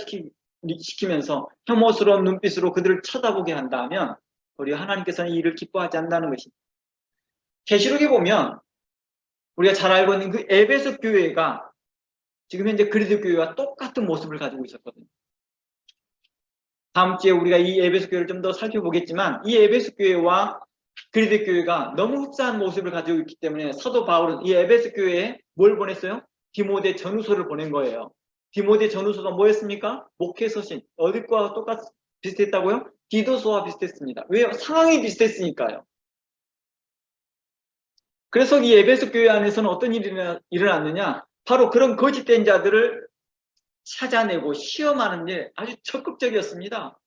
시키면서 혐오스러운 눈빛으로 그들을 쳐다보게 한다면 우리 하나님께서는 이 일을 기뻐하지 않는다는 것입니다. 계시록에 보면 우리가 잘 알고 있는 그 에베소 교회가 지금 현재 그리스 교회와 똑같은 모습을 가지고 있었거든요. 다음 주에 우리가 이 에베소 교회를 좀 더 살펴보겠지만 이 에베소 교회와 그리스 교회가 너무 흡사한 모습을 가지고 있기 때문에 사도 바울은 이 에베소 교회에 뭘 보냈어요? 디모데 전후서를 보낸 거예요. 디모데 전후서가 뭐였습니까? 목회 서신. 어디과 비슷했다고요? 디도서와 비슷했습니다. 왜요? 상황이 비슷했으니까요. 그래서 이 에베소 교회 안에서는 어떤 일이 일어났느냐? 바로 그런 거짓된 자들을 찾아내고 시험하는 데 아주 적극적이었습니다.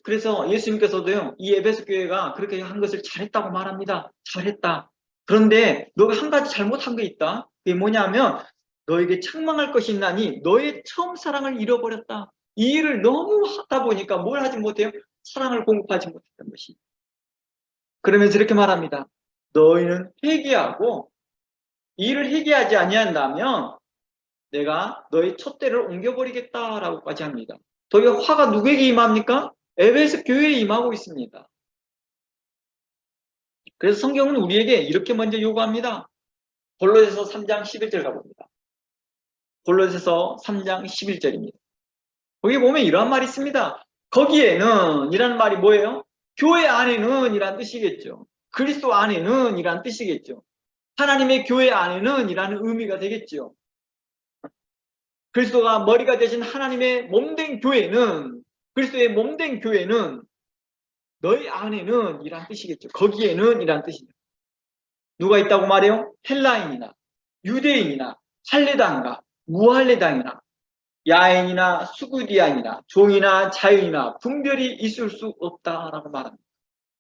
그래서 예수님께서도요, 이 에베소 교회가 그렇게 한 것을 잘했다고 말합니다. 잘했다. 그런데 너가 한 가지 잘못한 게 있다. 그게 뭐냐면 너에게 책망할 것이 있나니 너의 처음 사랑을 잃어버렸다. 이 일을 너무 하다 보니까 뭘 하지 못해요? 사랑을 공급하지 못했던 것이. 그러면서 이렇게 말합니다. 너희는 회개하고 이 일을 회개하지 아니한다면 내가 너의 촛대를 옮겨버리겠다라고까지 합니다. 도리어 화가 누구에게 임합니까? 에베소 교회에 임하고 있습니다. 그래서 성경은 우리에게 이렇게 먼저 요구합니다. 골로새서 3장 11절 가봅니다. 골로새서 3장 11절입니다. 거기 보면 이러한 말이 있습니다. 거기에는 이라는 말이 뭐예요? 교회 안에는 이란 뜻이겠죠. 그리스도 안에는 이란 뜻이겠죠. 하나님의 교회 안에는 이라는 의미가 되겠죠. 그리스도가 머리가 되신 하나님의 몸된 교회는 그리스도의 몸된 교회는 너희 안에는 이란 뜻이겠죠. 거기에는 이란 뜻입니다. 누가 있다고 말해요? 헬라인이나 유대인이나 할례당과 무할례당이나 야인이나 수구디안이나 종이나 자유이나 분별이 있을 수 없다라고 말합니다.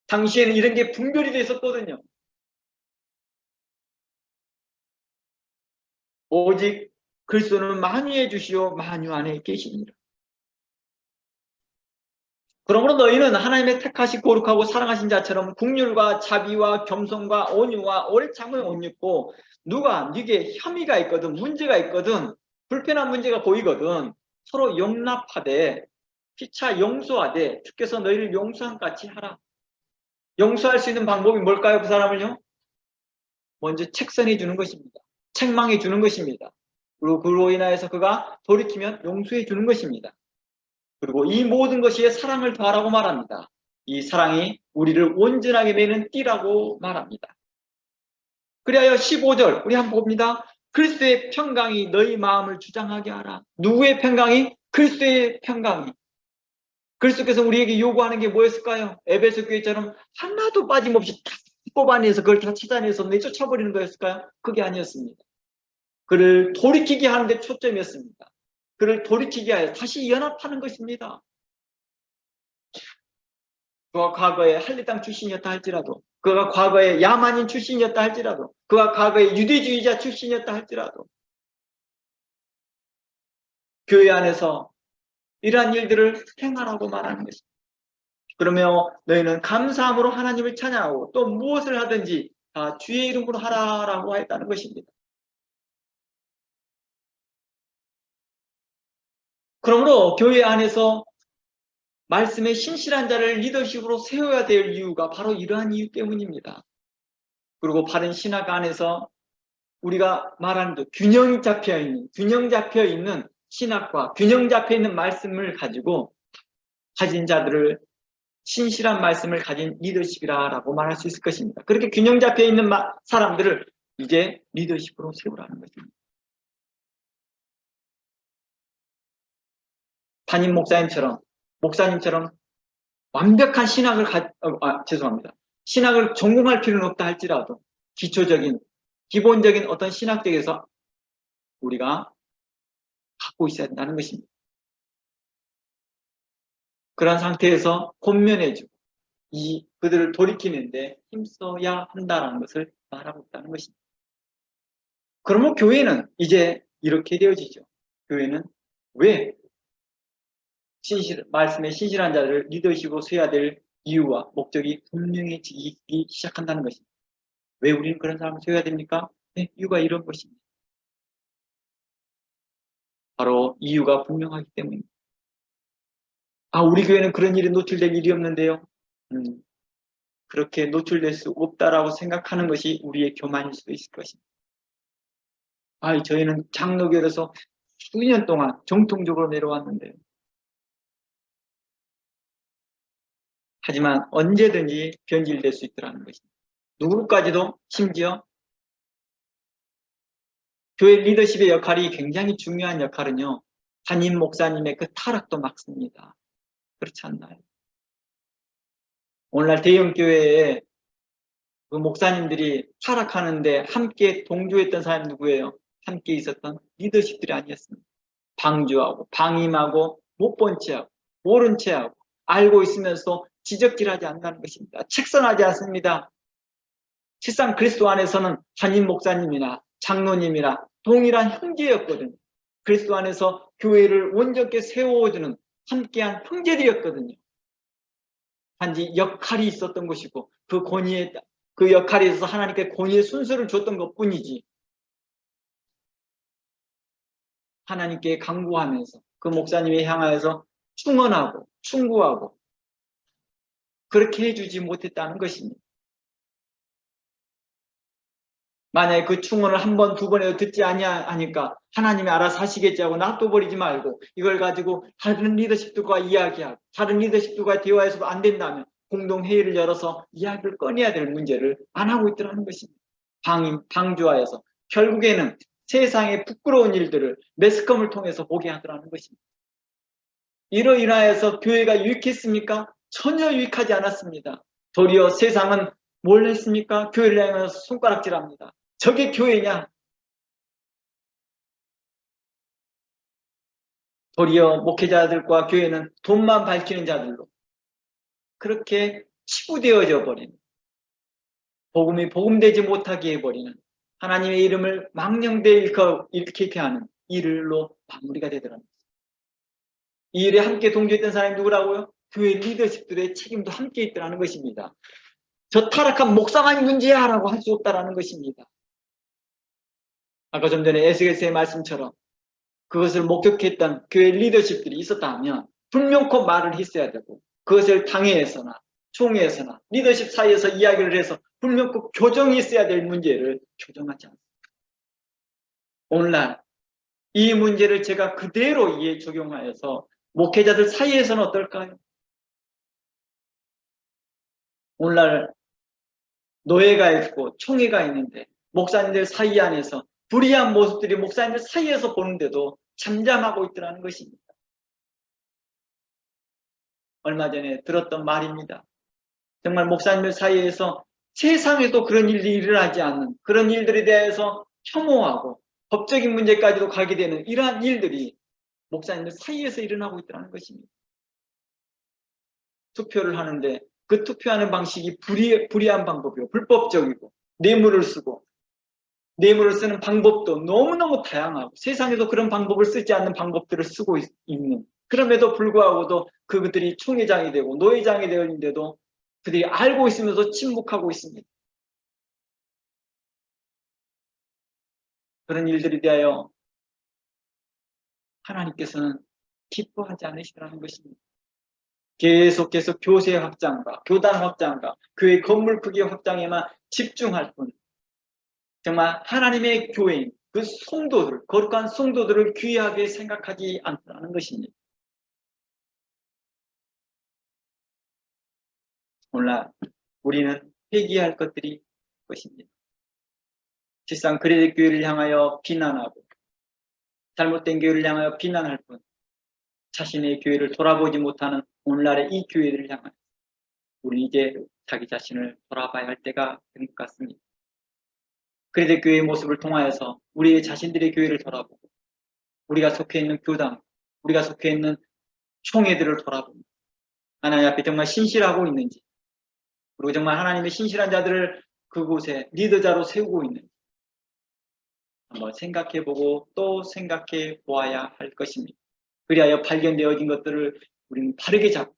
당시에는 이런 게 분별이 돼 있었거든요. 오직 그리스도는 만유해 주시오 만유 안에 계시니라. 그러므로 너희는 하나님의 택하시 거룩하고 사랑하신 자처럼 국률과 자비와 겸손과 온유와 오래 참음에 옷 입고 누가 네게 혐의가 있거든 문제가 있거든 불편한 문제가 보이거든 서로 용납하되 피차 용서하되 주께서 너희를 용서한 같이 하라. 용서할 수 있는 방법이 뭘까요? 그 사람을요? 먼저 책선해 주는 것입니다. 책망해 주는 것입니다. 그리고 그로 인하여서 그가 돌이키면 용서해 주는 것입니다. 그리고 이 모든 것이 사랑을 더하라고 말합니다. 이 사랑이 우리를 온전하게 내는 띠라고 말합니다. 그리하여 15절 우리 한번 봅니다. 그리스도의 평강이 너희 마음을 주장하게 하라. 누구의 평강이? 그리스도의 평강이. 그리스도께서 우리에게 요구하는 게 뭐였을까요? 에베소 교회처럼 하나도 빠짐없이 다 뽑아내서 그걸 다 찾아내서 내쫓아버리는 거였을까요? 그게 아니었습니다. 그를 돌이키게 하는 데 초점이었습니다. 그를 돌이키게 하여 다시 연합하는 것입니다. 그가 과거에 할례 땅 출신이었다 할지라도, 그가 과거에 야만인 출신이었다 할지라도, 그가 과거에 유대주의자 출신이었다 할지라도 교회 안에서 이러한 일들을 행하라고 말하는 것입니다. 그러며 너희는 감사함으로 하나님을 찬양하고 또 무엇을 하든지 다 주의 이름으로 하라라고 했다는 것입니다. 그러므로 교회 안에서 말씀의 신실한 자를 리더십으로 세워야 될 이유가 바로 이러한 이유 때문입니다. 그리고 바른 신학 안에서 우리가 말하는 균형 잡혀 있는 신학과 균형 잡혀 있는 말씀을 가지고 가진 자들을 신실한 말씀을 가진 리더십이라고 말할 수 있을 것입니다. 그렇게 균형 잡혀 있는 사람들을 이제 리더십으로 세우라는 것입니다. 담임 목사님처럼 완벽한 신학을 신학을 전공할 필요는 없다 할지라도 기본적인 어떤 신학적에서 우리가 갖고 있어야 한다는 것입니다. 그런 상태에서 권면해주고 그들을 돌이키는데 힘써야 한다는 것을 말하고 있다는 것입니다. 그러면 교회는 이제 이렇게 되어지죠. 교회는 왜 말씀에 신실한 자를 리더십으로 세워야 될 이유와 목적이 분명해지기 시작한다는 것입니다. 왜 우리는 그런 사람을 세워야 됩니까? 네, 이유가 이런 것입니다. 바로 이유가 분명하기 때문입니다. 우리 교회는 그런 일에 노출될 일이 없는데요. 그렇게 노출될 수 없다라고 생각하는 것이 우리의 교만일 수도 있을 것입니다. 저희는 장로교로서 수년 동안 정통적으로 내려왔는데요. 하지만 언제든지 변질될 수 있다는 것입니다. 누구까지도 심지어 교회 리더십의 역할이 굉장히 중요한 역할은요. 담임 목사님의 그 타락도 막습니다. 그렇지 않나요? 오늘날 대형교회에 그 목사님들이 타락하는데 함께 동조했던 사람이 누구예요? 함께 있었던 리더십들이 아니었습니다. 방주하고 방임하고 못 본 채하고 모른 채하고 알고 있으면서 지적질하지 않는다는 것입니다. 책선하지 않습니다. 실상 그리스도 안에서는 담임 목사님이나 장로님이나 동일한 형제였거든요. 그리스도 안에서 교회를 온전히 세워주는 함께한 형제들이었거든요. 단지 역할이 있었던 것이고 그 역할에 있어서 하나님께 권위의 순서를 줬던 것뿐이지 하나님께 간구하면서 그 목사님에 향하여서 충언하고 충고하고 그렇게 해주지 못했다는 것입니다. 만약에 그 충언을 한 번, 두 번에도 듣지 아니하니까 하나님이 알아서 하시겠지 하고 놔둬버리지 말고 이걸 가지고 다른 리더십들과 이야기하고 다른 리더십들과 대화해서도 안 된다면 공동회의를 열어서 이야기를 꺼내야 될 문제를 안 하고 있더라는 것입니다. 방주하여서 결국에는 세상의 부끄러운 일들을 매스컴을 통해서 보게 하더라는 것입니다. 이로 인하여서 교회가 유익했습니까? 전혀 유익하지 않았습니다. 도리어 세상은 뭘 했습니까? 교회를 향해서 손가락질합니다. 저게 교회냐? 도리어 목회자들과 교회는 돈만 밝히는 자들로 그렇게 치부되어져 버리는 복음이 복음되지 못하게 해버리는 하나님의 이름을 망령되이 일으키게 하는 일로 마무리가 되더랍니다. 이 일에 함께 동조했던 사람이 누구라고요? 교회 리더십들의 책임도 함께 있다는 것입니다. 저 타락한 목사만이 문제야 라고 할 수 없다는 것입니다. 아까 좀 전에 에스겔서의 말씀처럼 그것을 목격했던 교회 리더십들이 있었다면 분명코 말을 했어야 되고, 그것을 당회에서나 총회에서나 리더십 사이에서 이야기를 해서 분명코 교정이 있어야 될 문제를 교정하지 않습니다. 오늘날 이 문제를 제가 그대로 이해 적용하여서 목회자들 사이에서는 어떨까요? 오늘날 노예가 있고 총회가 있는데 목사님들 사이 안에서 불의한 모습들이 목사님들 사이에서 보는데도 잠잠하고 있더라는 것입니다. 얼마 전에 들었던 말입니다. 정말 목사님들 사이에서 세상에도 그런 일이 일어나지 않는 그런 일들에 대해서 혐오하고 법적인 문제까지도 가게 되는 이러한 일들이 목사님들 사이에서 일어나고 있다는 것입니다. 투표를 하는데 그 투표하는 방식이 불의한 방법이고 불법적이고 뇌물을 쓰는 방법도 너무너무 다양하고 세상에도 그런 방법을 쓰지 않는 방법들을 쓰고 있는, 그럼에도 불구하고도 그들이 총회장이 되고 노회장이 되었는데도 그들이 알고 있으면서 침묵하고 있습니다. 그런 일들에 대하여 하나님께서는 기뻐하지 않으시더라는 것입니다. 계속해서 교세 확장과 교단 확장과 교회 건물 크기 확장에만 집중할 뿐, 정말 하나님의 교회인 그 성도들, 거룩한 성도들을 귀하게 생각하지 않다는 것입니다. 오늘날 우리는 회개할 것들이 것입니다. 실상 그레데 교회를 향하여 비난하고 잘못된 교회를 향하여 비난할 뿐, 자신의 교회를 돌아보지 못하는 오늘날의 이 교회들을 향하여 우리 이제 자기 자신을 돌아봐야 할 때가 된 것 같습니다. 그레데 교회의 모습을 통하여서 우리의 자신들의 교회를 돌아보고, 우리가 속해 있는 교단, 우리가 속해 있는 총회들을 돌아봅니다. 하나님 앞에 정말 신실하고 있는지, 그리고 정말 하나님의 신실한 자들을 그곳에 리더자로 세우고 있는지 한번 생각해보고 또 생각해 보아야 할 것입니다. 그리하여 발견되어진 것들을 우리는 바르게 잡고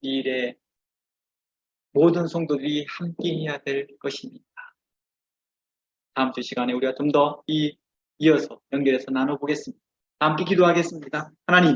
이 일에 모든 성도들이 함께 해야 될 것입니다. 다음 주 시간에 우리가 좀 더 이어서 연결해서 나눠보겠습니다. 함께 기도하겠습니다. 하나님,